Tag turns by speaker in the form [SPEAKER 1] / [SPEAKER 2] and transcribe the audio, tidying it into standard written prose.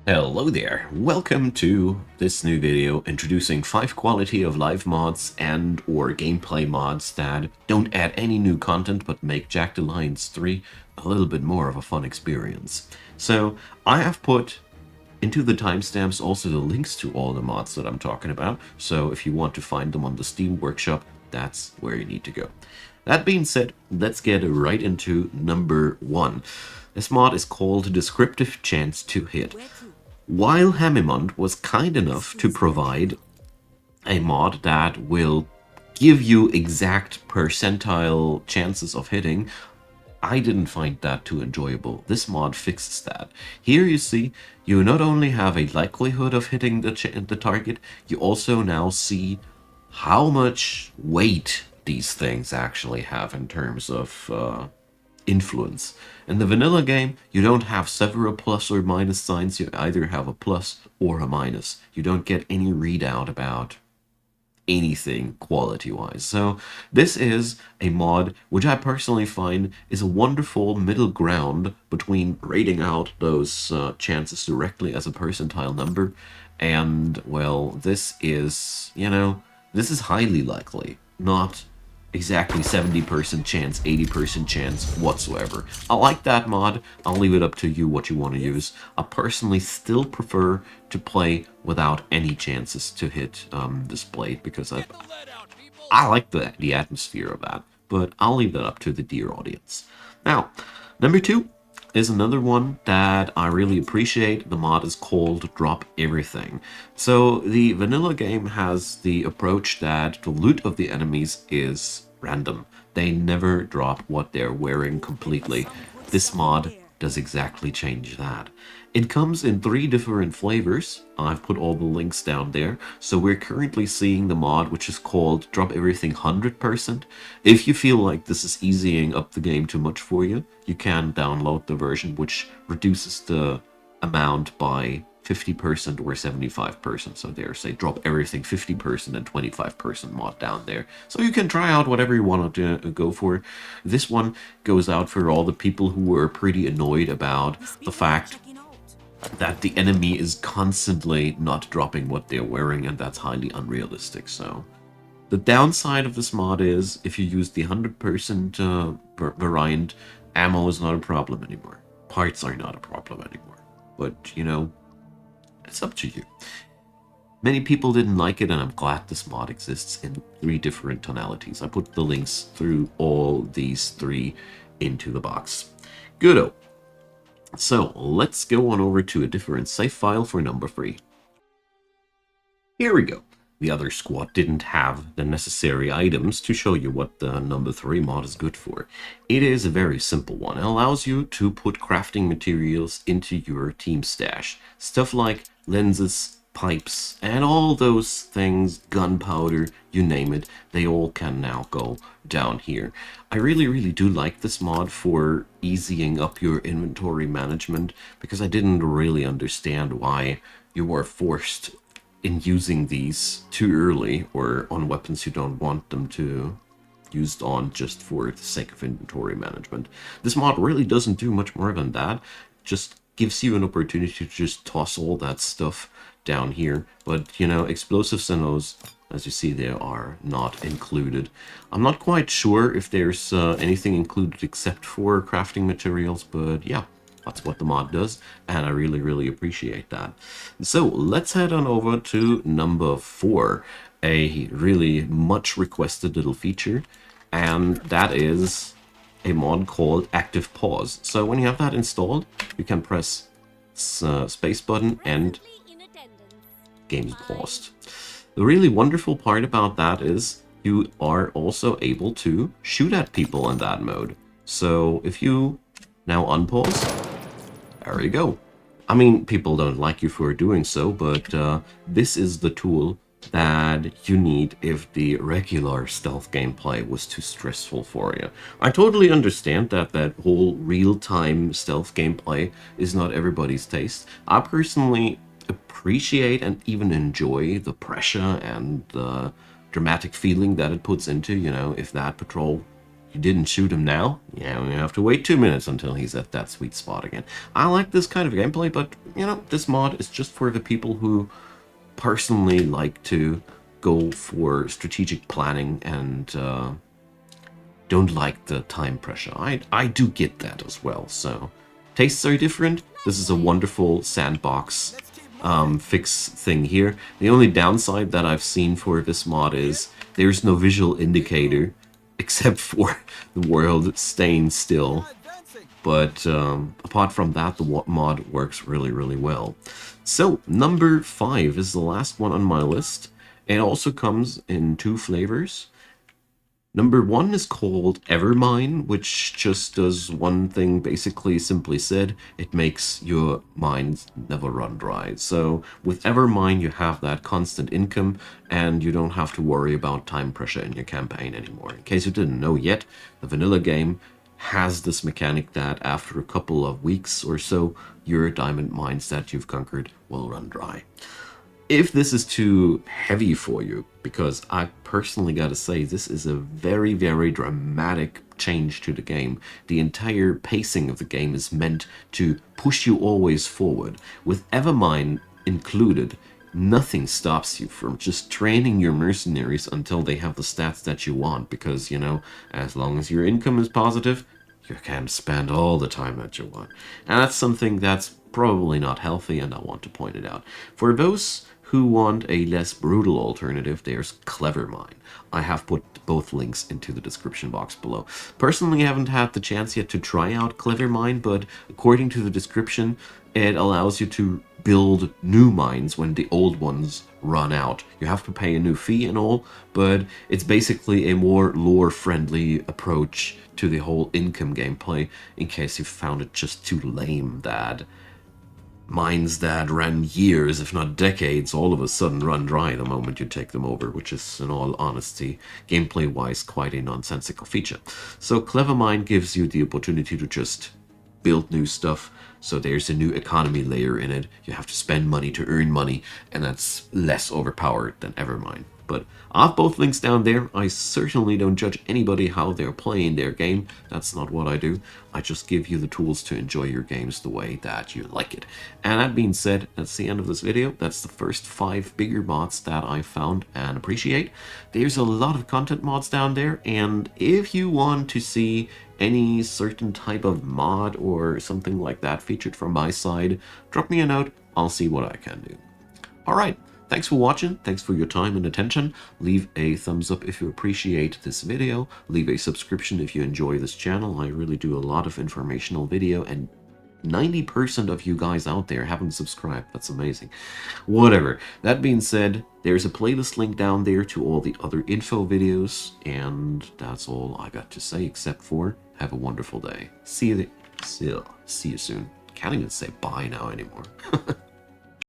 [SPEAKER 1] Hello there, welcome to this new video introducing 5 quality of life mods and or gameplay mods that don't add any new content but make Jagged Alliance 3 a little bit more of a fun experience. So I have put into the timestamps also the links to all the mods that I'm talking about, so if you want to find them on the Steam Workshop, that's where you need to go. That being said, let's get right into number 1. This mod is called Descriptive Chance to Hit. While Hemimond was kind enough to provide a mod that will give you exact percentile chances of hitting, I didn't find that too enjoyable. This mod fixes that. Here you see, you not only have a likelihood of hitting the target, you also now see how much weight these things actually have in terms of influence. In the vanilla game, you don't have several plus or minus signs, you either have a plus or a minus. You don't get any readout about anything quality-wise. So this is a mod which I personally find is a wonderful middle ground between rating out those chances directly as a percentile number and, well, this is, this is highly likely, not exactly 70% chance, 80% chance whatsoever. I like that mod. I'll leave it up to you what you want to use. I personally still prefer to play without any chances to hit this blade because I like the atmosphere of that. But I'll leave that up to the dear audience. Now, number 2 is another one that I really appreciate. The mod is called Drop Everything. So the vanilla game has the approach that the loot of the enemies is random. They never drop what they're wearing completely. This mod does exactly change that. It comes in 3 different flavors. I've put all the links down there. So we're currently seeing the mod which is called Drop Everything 100%. If you feel like this is easying up the game too much for you, you can download the version which reduces the amount by 50% or 75%. So there's a Drop Everything 50% and 25% mod down there. So you can try out whatever you want to go for. This one goes out for all the people who were pretty annoyed about the fact that the enemy is constantly not dropping what they're wearing, and that's highly unrealistic. So the downside of this mod is if you use the 100% variant, ammo is not a problem anymore. Parts are not a problem anymore. But, it's up to you. Many people didn't like it, and I'm glad this mod exists in 3 different tonalities. I put the links through all these 3 into the box. Goodo. So let's go on over to a different save file for number 3. Here we go. The other squad didn't have the necessary items to show you what the number 3 mod is good for. It is a very simple one. It allows you to put crafting materials into your team stash. Stuff like lenses, pipes, and all those things, gunpowder, you name it, they all can now go down here. I really do like this mod for easing up your inventory management because I didn't really understand why you were forced in using these too early or on weapons you don't want them to used on just for the sake of inventory management. This mod really doesn't do much more than that. Just gives you an opportunity to just toss all that stuff down here. But, explosives and those, as you see, they are not included. I'm not quite sure if there's anything included except for crafting materials, but yeah, that's what the mod does, and I really appreciate that. So let's head on over to number 4, a really much requested little feature, and that is a mod called Active Pause. So when you have that installed, you can press space button and game's paused. The really wonderful part about that is you are also able to shoot at people in that mode. So if you now unpause, there you go. I mean, people don't like you for doing so, but this is the tool that you need if the regular stealth gameplay was too stressful for you. I totally understand that whole real-time stealth gameplay is not everybody's taste. I personally appreciate and even enjoy the pressure and the dramatic feeling that it puts into, if that patrol You didn't shoot him now? Yeah, we have to wait 2 minutes until he's at that sweet spot again. I like this kind of gameplay, but, you know, this mod is just for the people who personally like to go for strategic planning and don't like the time pressure. I do get that as well, so tastes are different. This is a wonderful sandbox fix thing here. The only downside that I've seen for this mod is there's no visual indicator except for the world staying still. But apart from that, the mod works really, really well. So, number 5 is the last one on my list. It also comes in 2 flavors. Number 1 is called Evermine, which just does one thing, basically, simply said, it makes your mind never run dry. So with Evermine, you have that constant income, and you don't have to worry about time pressure in your campaign anymore. In case you didn't know yet, the vanilla game has this mechanic that after a couple of weeks or so, your diamond mines that you've conquered will run dry. If this is too heavy for you, because I personally gotta say, this is a very, very dramatic change to the game. The entire pacing of the game is meant to push you always forward. With Evermine included, nothing stops you from just training your mercenaries until they have the stats that you want, because, you know, as long as your income is positive, you can spend all the time that you want. And that's something that's probably not healthy, and I want to point it out. For those who want a less brutal alternative, there's Clevermine. I have put both links into the description box below. Personally, I haven't had the chance yet to try out Clevermine, but according to the description, it allows you to build new mines when the old ones run out. You have to pay a new fee and all, but it's basically a more lore-friendly approach to the whole income gameplay, in case you found it just too lame that mines that ran years, if not decades, all of a sudden run dry the moment you take them over, which is, in all honesty, gameplay-wise, quite a nonsensical feature. So Clevermine gives you the opportunity to just build new stuff, so there's a new economy layer in it. You have to spend money to earn money, and that's less overpowered than Evermine. But I have both links down there. I certainly don't judge anybody how they're playing their game. That's not what I do. I just give you the tools to enjoy your games the way that you like it. And that being said, that's the end of this video. That's the first 5 bigger mods that I found and appreciate. There's a lot of content mods down there, and if you want to see any certain type of mod or something like that featured from my side, drop me a note. I'll see what I can do. Alright. Thanks for watching, thanks for your time and attention. Leave a thumbs up if you appreciate this video. Leave a subscription if you enjoy this channel. I really do a lot of informational video, and 90% of you guys out there haven't subscribed. That's amazing. Whatever. That being said, there's a playlist link down there to all the other info videos, and that's all I got to say, except for have a wonderful day. See you soon. Can't even say bye now anymore.